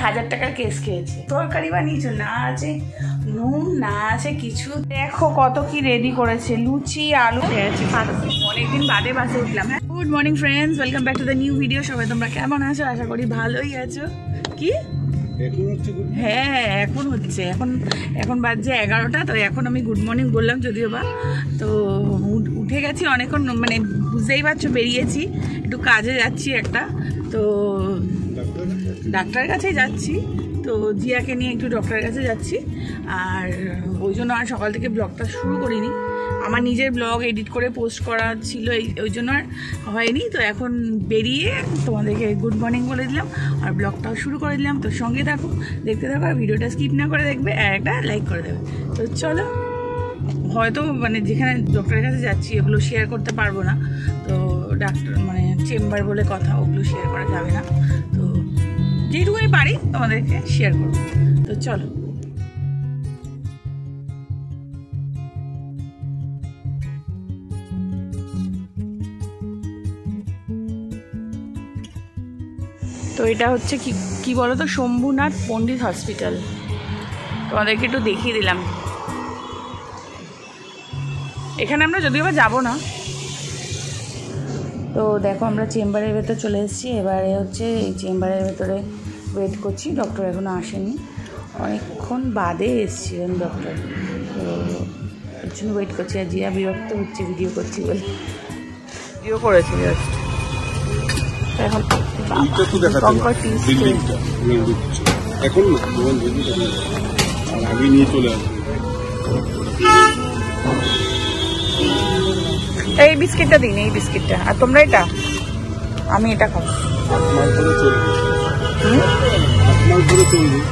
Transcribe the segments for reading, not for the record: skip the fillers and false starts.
1000 টাকার কেস খেয়েছে। তরকারি বানিয়েছো, না আছে নুন, না আছে কিছু। দেখো কত কি রেডি করেছে, লুচি আলু খেয়েছি। অনেকদিন বাদে বাসে উঠলাম। হ্যাঁ, good morning friends, welcome back to the new video. সবাই তোমরা কেমন আছো? আশা করি ভালোই আছো। কি হ্যাঁ এখন হচ্ছে, এখন বাজছে 11টা। তো এখন আমি গুড মর্নিং বললাম যদিও বা। তো উঠে গেছি অনেকক্ষণ, মানে বুঝতেই পারছো বেরিয়েছি, একটু কাজে যাচ্ছি একটা। তো ডাক্তারের কাছেই যাচ্ছি, তো জিয়াকে নিয়ে একটু ডক্টরের কাছে যাচ্ছি। আর ওই জন্য আর সকাল থেকে ব্লগটা শুরু করিনি। আমার নিজের ব্লগ এডিট করে পোস্ট করা ছিল, ওই জন্য আর হয়নি। তো এখন বেরিয়ে তোমাদেরকে গুড মর্নিং বলে দিলাম আর ব্লগটাও শুরু করে দিলাম। তো সঙ্গে থাকো, দেখতে থাকো, আর ভিডিওটা স্কিপ না করে দেখবে, আর একটা লাইক করে দেবে। তো চলো, হয়তো মানে যেখানে ডক্টরের কাছে যাচ্ছি এগুলো শেয়ার করতে পারবো না। তো ডাক্তার মানে চেম্বার বলে কথা, ওগুলো শেয়ার করা যাবে না। তো যেটুকুনি পারি তোমাদেরকে শেয়ার করবো। তো চলো। তো এটা হচ্ছে কি বলো তো, শম্ভুনাথ পণ্ডিত হসপিটাল। তোমাদেরকে একটু দেখিয়ে দিলাম। এখানে আমরা যদিও বা যাবো না। তো দেখো আমরা চেম্বারের ভেতর চলে এসেছি। এবারে হচ্ছে এই চেম্বারের ভেতরে ওয়েট করছি, ডক্টর এখনও আসেনি, অনেকক্ষণ বাদে এসেছিলেন ডক্টর। তো এর জন্য ওয়েট করছি। আর জিয়া বিরক্ত হচ্ছে ভিডিও করছি বলে, ভিডিও করেছি জাস্ট। এখন এই বিস্কিটটা দিন, এই বিস্কিটটা। আর তোমরা এটা, আমি এটা খাবো।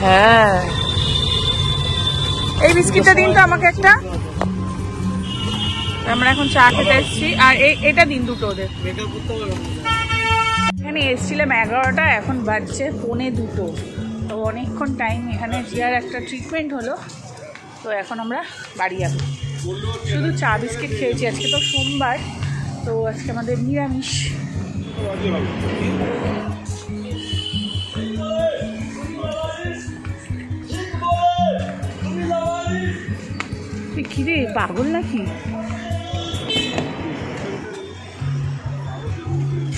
হ্যাঁ, এই বিস্কিটটা দিন তো আমাকে একটা। আমরা এখন চা খেতে এসেছি। আর এটা দিন দুটো ওদের। এখানে এসেছিলাম 11টা, এখন বাজছে 1:45। তো অনেকক্ষণ টাইম এখানে জিয়ার একটা ট্রিটমেন্ট হলো। তো এখন আমরা বাড়ি যাবো। শুধু চা বিস্কিট খেয়েছি, আজকে তো সোমবার, তো আজকে আমাদের নিরামিষ। কি রে, পাগল নাকি?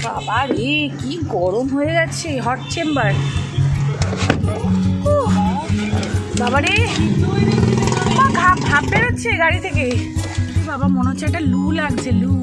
বাবা রে, কি গরম হয়ে যাচ্ছে হট চেম্বার। বাবা রে, ভাব বেরোচ্ছে গাড়ি থেকে। বাবা মনে হচ্ছে একটা লু লাগছে, লু।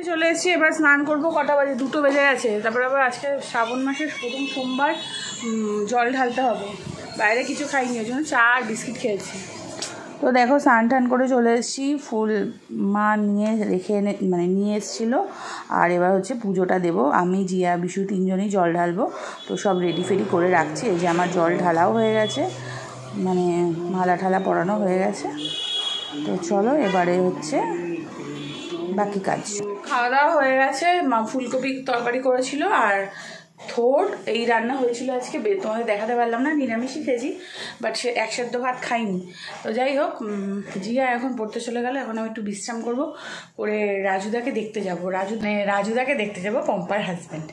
চলে এসেছি, এবার স্নান করবো। কটা বাজে? 2টো বেজে গেছে। তারপর আবার আজকে শ্রাবণ মাসের প্রথম সোমবার, জল ঢালতে হবে। বাইরে কিছু খাইনি, ওই জন্য চা আর বিস্কিট খেয়েছি। তো দেখো স্নান টান করে চলে এসেছি। ফুল মা নিয়ে নিয়ে এসেছিলো। আর এবার হচ্ছে পুজোটা দেবো। আমি জিয়া বিশু 3জনই জল ঢালবো। তো সব রেডি ফেডি করে রাখছি। এই যে আমার জল ঢালাও হয়ে গেছে, মানে মালা ঠালা পরানো হয়ে গেছে। তো চলো এবারে হচ্ছে বাকি কাজ। খাওয়া দাওয়া হয়ে গেছে। মা ফুলকপি তরকারি করেছিল আর থোড় এই রান্না হয়েছিল আজকে। তোমাদের দেখাতে পারলাম না, নিরামিষই খেয়েছি, বাট সে একসাথে ভাত খাইনি। তো যাই হোক, জিয়া এখন পড়তে চলে গেল। এখন আমি একটু বিশ্রাম করবো, করে রাজুদাকে দেখতে যাবো। রাজুদাকে দেখতে যাবো, পম্পার হাজব্যান্ড।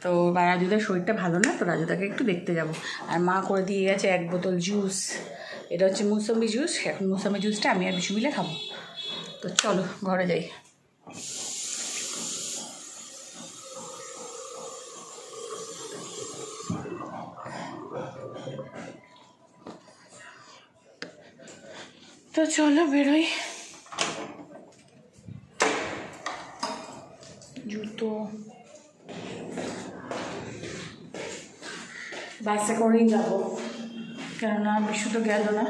তো রাজুদার শরীরটা ভালো না, তো রাজুদাকে একটু দেখতে যাব। আর মা করে দিয়ে গেছে 1 বোতল জুস। এটা হচ্ছে মৌসুমি জুস। এখন মৌসুমি জুসটা আমি আর বিশু মিলে খাবো। তো চলো ঘরে যাই। তো চলো বেরোই। জুতো বাসে করেই যাবো, কেননা বিশু তো গেল না,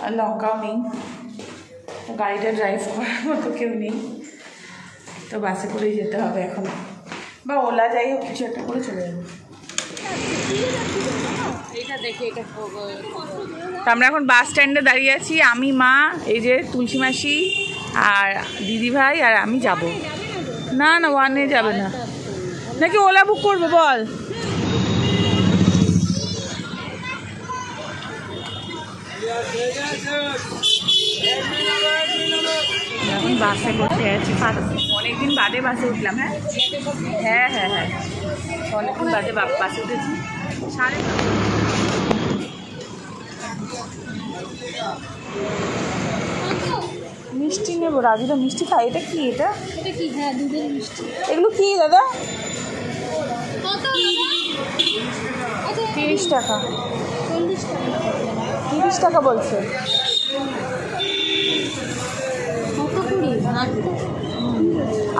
আর লঙ্কাও নেই, গাড়িটা ড্রাইভ করার মতো কেউ নেই। তো বাসে করেই যেতে হবে এখন, বা ওলা যাই হোক কিছু একটা করে চলে যাবো। আমরা এখন বাস স্ট্যান্ডে দাঁড়িয়ে আছি, আমি, মা, এই যে তুলসী মাসি আর দিদি ভাই আর আমি যাব। না না ওয়ানে যাবে না নাকি, ওলা বুক করবে বল। এখন বাসে বসে আছি, অনেকদিন বাদে বাসে উঠলাম। হ্যাঁ হ্যাঁ হ্যাঁ হ্যাঁ অনেকদিন বাদে বাসে উঠেছি। মিষ্টি নেবো, রাজুদা মিষ্টি খায়। এটা কি? এটা কি? হ্যাঁ দুধের মিষ্টি। এগুলো কি দাদা? 30 টাকা। 30 টাকা বলছে।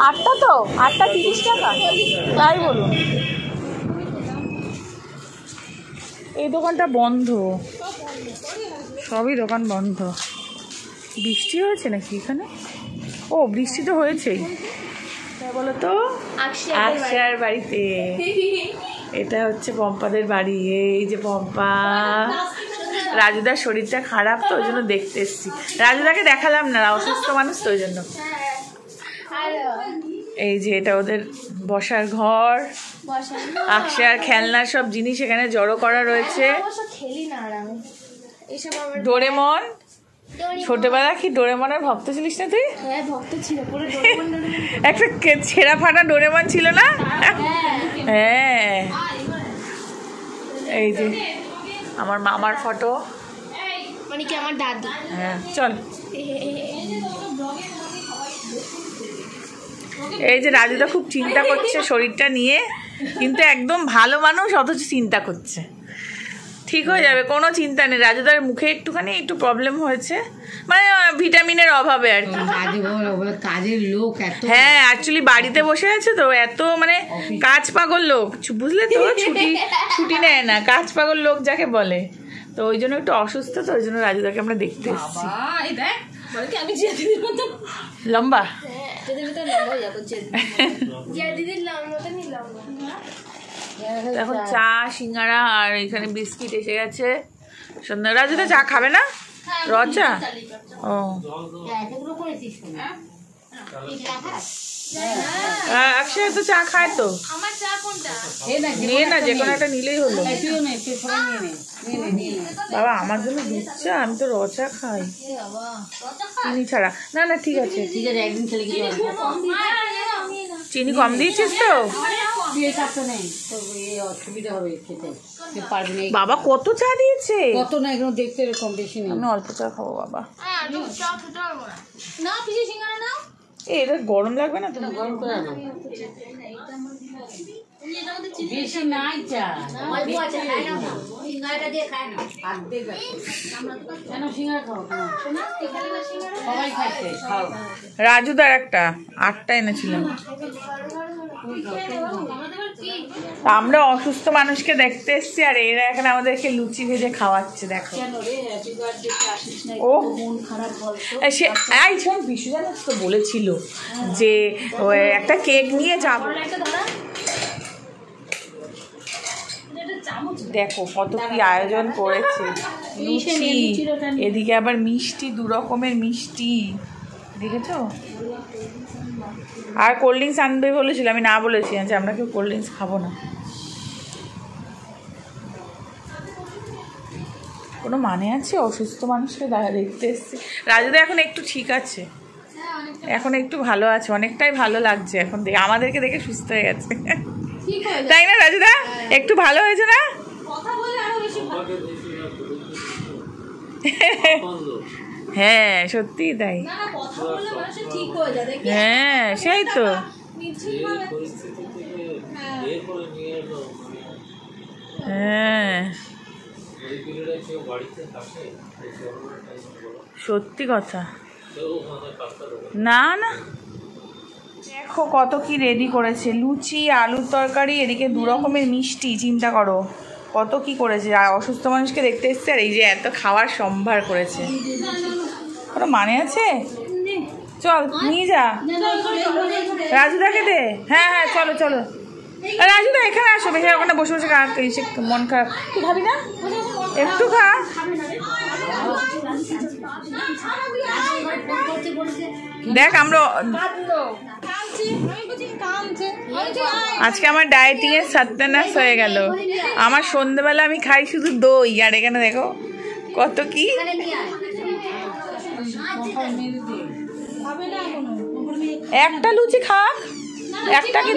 আটটা তো, আটটা 30 টাকা, তাই বলুন। এই দোকানটা বন্ধ, সবই দোকান বন্ধ। বৃষ্টি হয়েছে নাকি এখানে? ও বৃষ্টি তো হয়েছেই। বলো তো, আকশার বাড়িতে। এটা হচ্ছে পম্পাদের বাড়ি। এই যে পম্পা, রাজুদার শরীরটা খারাপ তো ওই জন্য দেখতে এসছি। রাজুদাকে দেখালাম না, অসুস্থ মানুষ তো ওই জন্য। এই যে এটা ওদের বসার ঘর, আকশার খেলনার সব জিনিস এখানে জড়ো করা রয়েছে। ডোরেমন, ছোটবেলা কি ডোরেমনের ভক্ত ছিলিস না তুই? হ্যাঁ ভক্ত ছিল, পুরো একটা ছেঁড়া ফাটা ডোরেমন ছিল না? হ্যাঁ এই যে আমার মামার ফটো, মানে কি আমার দাদু। হ্যাঁ চল। এই যে রাজুদা খুব চিন্তা করছে শরীরটা নিয়ে, কিন্তু একদম ভালো মানুষ অথচ চিন্তা করছে। ঠিক হয়ে যাবে, কোনো চিন্তা নেই। রাজুদার মুখে একটু প্রবলেম হয়েছে, মানে ভিটামিনের অভাবে আর কি। কাজের লোক এত, হ্যাঁ অ্যাকচুয়ালি বাড়িতে বসে আছে তো, এত মানে কাজ পাগল লোক, বুঝলে তো, ছুটি নেয় না, কাজ পাগল লোক যাকে বলে। তো ওই জন্য একটু অসুস্থ, তো ওই জন্য রাজুদাকে আমরা দেখতে এসেছি। লম্বা এখন চা সিঙ্গারা আর এখানে বিস্কিট এসে গেছে। সন্ধ্যা রাজুদা চা খাবে না? র চা? ও একসাথে তো চা খায় তো, নিয়ে না যে কোনো একটা নিলেই হলো। বাবা আমার জন্য দুধ চা, আমি তো র চা খাই চিনি ছাড়া। না না ঠিক আছে, ঠিক আছে, একদিন খেলে কি চিনি কম দিয়েছিস তো? অসুবিধা হবে খেতে, পারবি না। বাবা কত চা দিয়েছে? কত না, এগুলো দেখতে এরকম বেশি নেই। আমি অল্প চা খাবো বাবা। এটা গরম লাগবে না? তোমার গরম করে না, বেশি নাই চা, কেন সিঙ্গারা খাও? সবাই খাচ্ছে, খাও। রাজুদার একটা 8টা এনেছিলাম। আমরা অসুস্থ মানুষকে দেখতে এসছি আর এরা এখানে আমাদেরকে লুচি ভেজে খাওয়াচ্ছে। দেখো ও সে বিশু জানিস তো বলেছিল যে একটা কেক নিয়ে যাবো। দেখো কত কি আয়োজন করেছে, লুচি, এদিকে আবার মিষ্টি, 2 রকমের মিষ্টি, দেখেছো? আর কোল্ড ড্রিঙ্কস আনবে বলেছিল, আমি না বলেছি যে আমরা কেউ কোল্ড ড্রিঙ্কস খাবো না। কোনো মানে আছে? অসুস্থ মানুষকে দেখতে এসছে। রাজুদা এখন একটু ঠিক আছে, এখন একটু ভালো আছে, অনেকটাই ভালো লাগছে এখন, আমাদেরকে দেখে সুস্থ হয়ে গেছে, তাই না রাজুদা? একটু ভালো হয়েছে না? হ্যাঁ সত্যি তাই, হ্যাঁ সেই তো। হ্যাঁ সত্যি কথা। না না দেখো কত কি রেডি করেছে, লুচি, আলুর তরকারি, এদিকে 2 রকমের মিষ্টি, চিন্তা করো কত কি করেছে। আর অসুস্থ মানুষকে দেখতে এসছে, আর এই যে এত খাওয়ার সম্ভার করেছে, কোনো মানে আছে? চল নিয়ে যা, রাজুদাকে দে। হ্যাঁ হ্যাঁ চলো চলো, রাজুদা এখানে আসো, বেশি ওখানে বসে বসে মন খারাপ। তুই খাবি না? একটু খা। দেখ আমরা আজকে আমার ডায়েটিং এর সত্যানাশ হয়ে গেল। আমার সন্ধ্যেবেলা আমি খাই শুধু দই, আর এখানে দেখো কত কি। একটা লুচি খাক, একটাকে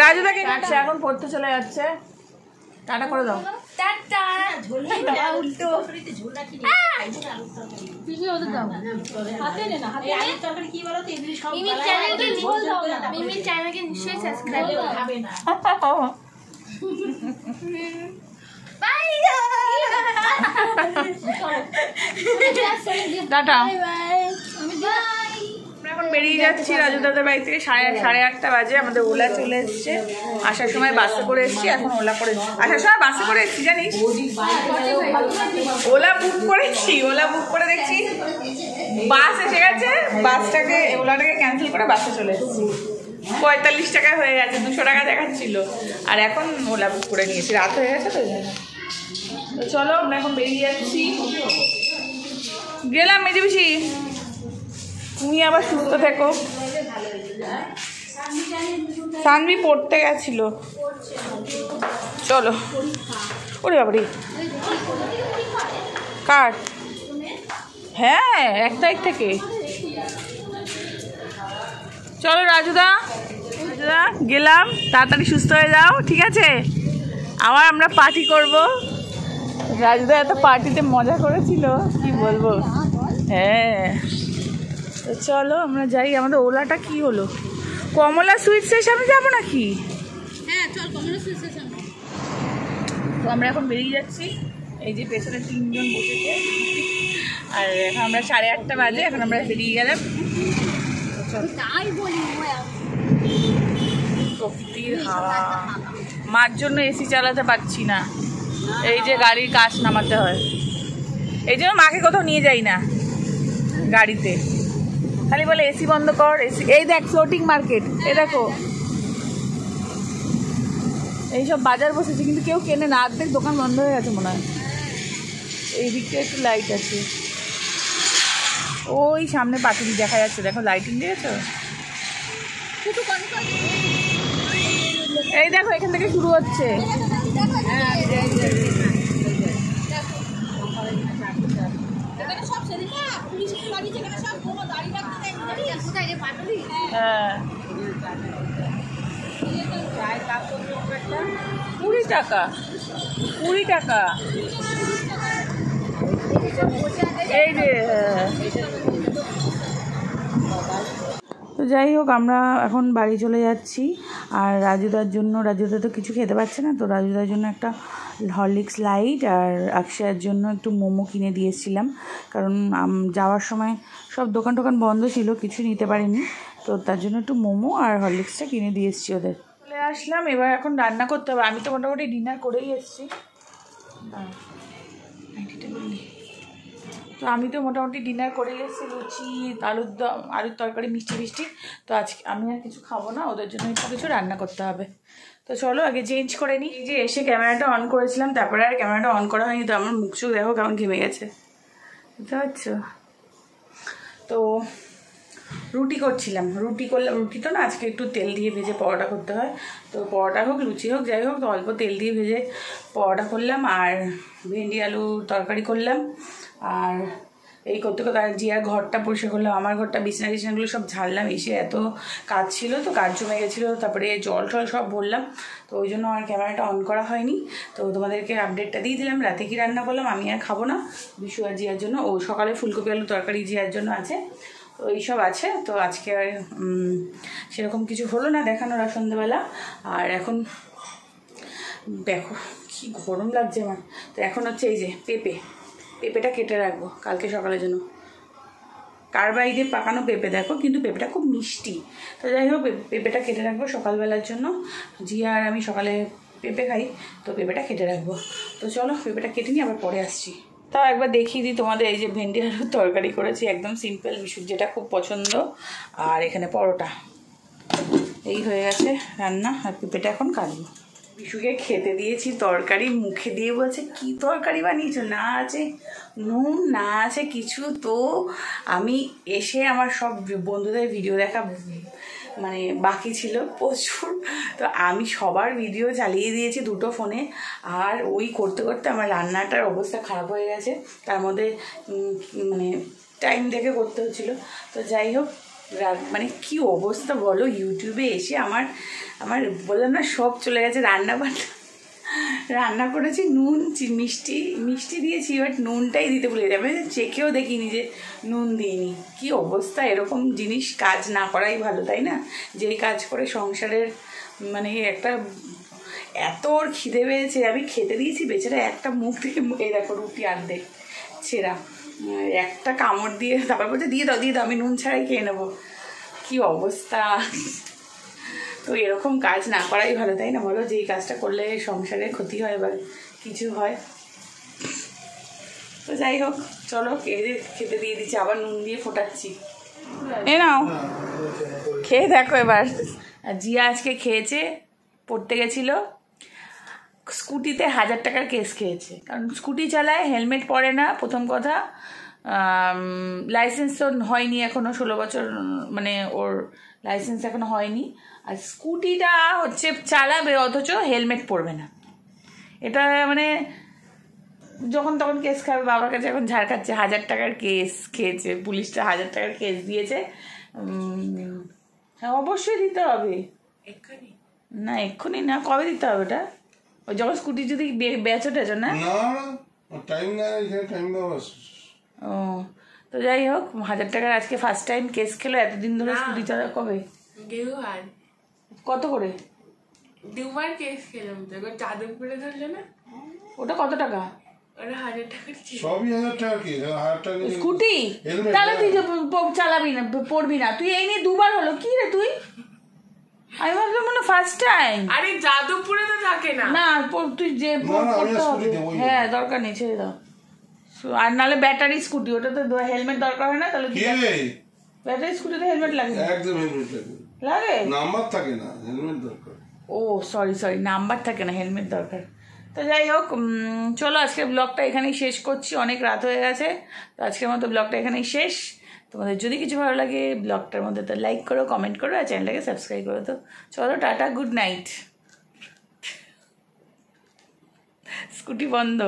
রাজুদাকে কাটছে, এখন পড়তে চলে যাচ্ছে। টাটা করে দাও। উল্টো টাটা। এখন বেরিয়ে যাচ্ছি রাজু দাদার বাড়ি থেকে। 8:30 বাজে। আমাদের ওলা চলে এসছে। আসার সময় বাসে করে এসছি, এখন ওলা করে আসার সময় বাসে করে এসছি জানিস। ওলা বুক করেছি, ওলা বুক করে দেখছি বাস এসে গেছে। বাসটাকে ওলাটাকে ক্যান্সেল করে বাসে চলে এসেছি। 45 টাকায় হয়ে গেছে, 200 টাকা দেখাচ্ছিল। আর এখন ওলা বুক করে নিয়েছি, রাত হয়ে গেছে তো জন্য। তো চলো আমরা এখন বেরিয়ে যাচ্ছি। গেলাম মেজে বেশি, তুমি আবার সুস্থ থেকো। সানভি পড়তে গেছিল। চলো। ওরে বাবারি কার? হ্যাঁ 1 তারিখ থেকে। চলো রাজুদা, রাজুদা গেলাম, তাড়াতাড়ি সুস্থ হয়ে যাও, ঠিক আছে? আবার আমরা পার্টি করব। রাজুদা এত পার্টিতে মজা করেছিল কি বলবো। হ্যাঁ তো চলো আমরা যাই। আমাদের ওলাটা কি হলো? কমলা সুইটসের সামনে যাবো নাকি? হ্যাঁ চল কমলা সুইটসের সামনে। তো আমরা এখন বেরিয়ে যাচ্ছি। এই যে পেছনে 3 জন বসেছে। আর এখন আমরা 8:30 বাজে, এখন আমরা বেরিয়ে গেলাম। তাই বলি প্রকৃতির হাওয়া। মার জন্য এসি চালাতে পারছি না, এই যে গাড়ির কাজ নামাতে হয়, এই জন্য মাকে কোথাও নিয়ে যাই না গাড়িতে। খালি বলে এসি বন্ধ কর, এসি। এই দেখ ফ্লোটিং মার্কেট, এই দেখো এইসব বাজার বসেছে, কিন্তু কেউ কেনে না। অর্ধেক দোকান বন্ধ হয়ে গেছে মনে হয়। এই দিকটা একটু লাইট আছে, ওই সামনে পাতুরি দেখা যাচ্ছে, দেখো লাইটিং দেখেছো? এই দেখো এখান থেকে শুরু হচ্ছে। হ্যাঁ 20 টাকা, 20 টাকা। এই রে। তো যাই হোক আমরা এখন বাড়ি চলে যাচ্ছি। আর রাজুদার জন্য, রাজুদা তো কিছু খেতে পারছে না, তো রাজুদার জন্য একটা হরলিক্স লাইট আর অক্ষয়ের জন্য একটু মোমো কিনে দিয়েছিলাম। কারণ যাওয়ার সময় সব দোকান টোকান বন্ধ ছিল, কিছু নিতে পারিনি, তো তার জন্য একটু মোমো আর হরলিক্সটা কিনে দিয়ে এসেছি ওদের। চলে আসলাম, এবার এখন রান্না করতে হবে। আমি তো মোটামুটি ডিনার করেই এসেছি। তো আমি তো মোটামুটি ডিনার করে এসেছি, লুচি, আলুর তরকারি, মিষ্টি মিষ্টি। তো আজকে আমি আর কিছু খাবো না, ওদের জন্য একটু কিছু রান্না করতে হবে। তো চলো আগে চেঞ্জ করে নিই। এই যে এসে ক্যামেরাটা অন করেছিলাম, তারপরে আর ক্যামেরাটা অন করা হয়নি। তো আমার মুখ চোখ দেখো কেমন ঘেমে গেছে, বুঝতে পারছো? তো রুটি করছিলাম, রুটি করলাম। রুটি তো না আজকে একটু তেল দিয়ে ভেজে পরোটা করতে হয়। তো পরোটা হোক লুচি হোক যাই হোক, তো অল্প তেল দিয়ে ভেজে পরোটা করলাম। আর ভেন্ডি আলু তরকারি করলাম। আর এই করতে করতে আর জিয়ার ঘরটা পরিষ্কার করলাম, আমার ঘরটা, বিছানা টিছানাগুলো সব ঝাড়লাম। এসে এত কাজ ছিল, তো কাজ জমে গেছিলো, তারপরে জল টল সব ভরলাম। তো ওই জন্য আমার ক্যামেরাটা অন করা হয়নি। তো তোমাদেরকে আপডেটটা দিয়ে দিলাম। রাতে কি রান্না করলাম, আমি আর খাবো না, বিশু আর জিয়ার জন্য। ও সকালে ফুলকপি আলু তরকারি জিয়ার জন্য আছে, তো এইসব আছে। তো আজকে আর সেরকম কিছু হলো না দেখানোর আর সন্ধ্যেবেলা। আর এখন দেখো কি গরম লাগছে আমার। তো এখন হচ্ছে এই যে পেঁপেটা কেটে রাখবো কালকে সকালের জন্য। কার্বাইডে পাকানো পেঁপে দেখো, কিন্তু পেঁপেটা খুব মিষ্টি। তো যাই হোক পেঁপেটা কেটে রাখবো সকালবেলার জন্য। জিয়া আর আমি সকালে পেঁপে খাই, তো পেঁপেটা কেটে রাখবো। তো চলো পেঁপেটা কেটে নিই, আবার পরে আসছি। তাও একবার দেখিয়ে দিই তোমাদের। এই যে ভেন্ডি আলুর তরকারি করেছি, একদম সিম্পল, বিশুর যেটা খুব পছন্দ। আর এখানে পরোটা, এই হয়ে গেছে রান্না। আর পেঁপেটা এখন কাটবো। বিশুকে খেতে দিয়েছি তরকারি, মুখে দিয়ে বলছে কি তরকারি বানিয়েছো, না আছে নুন না আছে কিছু। তো আমি এসে আমার সব বন্ধুদের ভিডিও দেখা মানে বাকি ছিল প্রচুর, তো আমি সবার ভিডিও চালিয়ে দিয়েছি দুটো ফোনে। আর ওই করতে করতে আমার রান্নাটার অবস্থা খারাপ হয়ে গেছে, তার মধ্যে মানে টাইম দেখে করতে হচ্ছিলো। তো যাই হোক, মানে কি অবস্থা বলো, ইউটিউবে এসে আমার বললাম না সব চলে গেছে। রান্না করেছি, নুন মিষ্টি দিয়েছি, বাট নুনটাই দিতে ভুলে গেছি। আমি চেখেও দেখিনি যে নুন দিইনি। কি অবস্থা, এরকম জিনিস কাজ না করাই ভালো, তাই না? যেই কাজ করে সংসারের মানে একটা এত ওর খিদে পেয়েছে, আমি খেতে দিয়েছি, বেচারা একটা মুখ থেকে এই দেখো রুটি অর্ধেক ছেঁড়া, একটা কামড় দিয়ে তারপর বলছে দিয়ে দাও আমি নুন ছাড়াই খেয়ে নেবো। কি অবস্থা। তো এরকম কাজ না করাই ভালো, তাই না বলো? যেই কাজটা করলে সংসারে ক্ষতি হয় বা কিছু হয়। তো যাই হোক, চলো খেতে দিয়ে দিচ্ছি, আবার নুন দিয়ে ফোটাচ্ছি। এ নাও খেয়ে দেখো এবার। আর জিয়া আজকে খেয়েছে, পড়তে গেছিলো, স্কুটিতে 1000 টাকার কেস খেয়েছে। কারণ স্কুটি চালায়, হেলমেট পরে না, প্রথম কথা। লাইসেন্স তো হয়নি এখনও, 16 বছর মানে ওর লাইসেন্স এখনো হয়নি। আর স্কুটিটা হচ্ছে চালাবে অথচ হেলমেট পরবে না। এটা মানে যখন তখন কেস খাবে, বাবার কাছে এখন ঝাড় খাচ্ছে। 1000 টাকার কেস খেয়েছে, পুলিশটা 1000 টাকার কেস দিয়েছে। হ্যাঁ অবশ্যই দিতে হবে। না এক্ষুনি না, কবে দিতে হবে ওটা? ওই যখন স্কুটি যদি বেচো টেচো না। ও তো যাই হোক, 1000 টাকার আজকে ফার্স্ট টাইম কেস খেলো। এতদিন ধরে স্কুটি চালা কবে? কত করে? 2বার কেস খেলাম তো, এবার যাদবপুরে ধরলো না। ওটা কত টাকা? ওটা 1000 টাকা ছিল। সবই 1000 টাকা কি? 1000 টাকা স্কুটি তাহলে তুই চালাবি না, পড়বি না। তুই এই নিয়ে 2বার হলো কি রে তুই? আমি ভাবলাম মানে ফার্স্ট টাইম। আরে যাদবপুরে তো থাকে না। না তুই যে পড়তে হবে। হ্যাঁ দরকার নেই, ছেড়ে দাও। আর নাহলে ব্যাটারি স্কুটি, ওটা তো হেলমেট দরকার হয় না। তাহলে ব্যাটারি স্কুটিতে হেলমেট লাগে? একদম হেলমেট লাগে, নাম্বার থাকে না, হেলমেট দরকার। ও সরি নাম্বার থাকে না, হেলমেট দরকার। তো যাই হোক, চলো আজকের ব্লগটা এখানেই শেষ করছি, অনেক রাত হয়ে গেছে। তো আজকের মতো ব্লগটা এখানেই শেষ। তোমাদের যদি কিছু ভালো লাগে ব্লগটার মধ্যে তো লাইক করো, কমেন্ট করো, আর চ্যানেলটাকে সাবস্ক্রাইব করো। তো চলো টাটা, গুড নাইট। স্কুটি বন্ধ।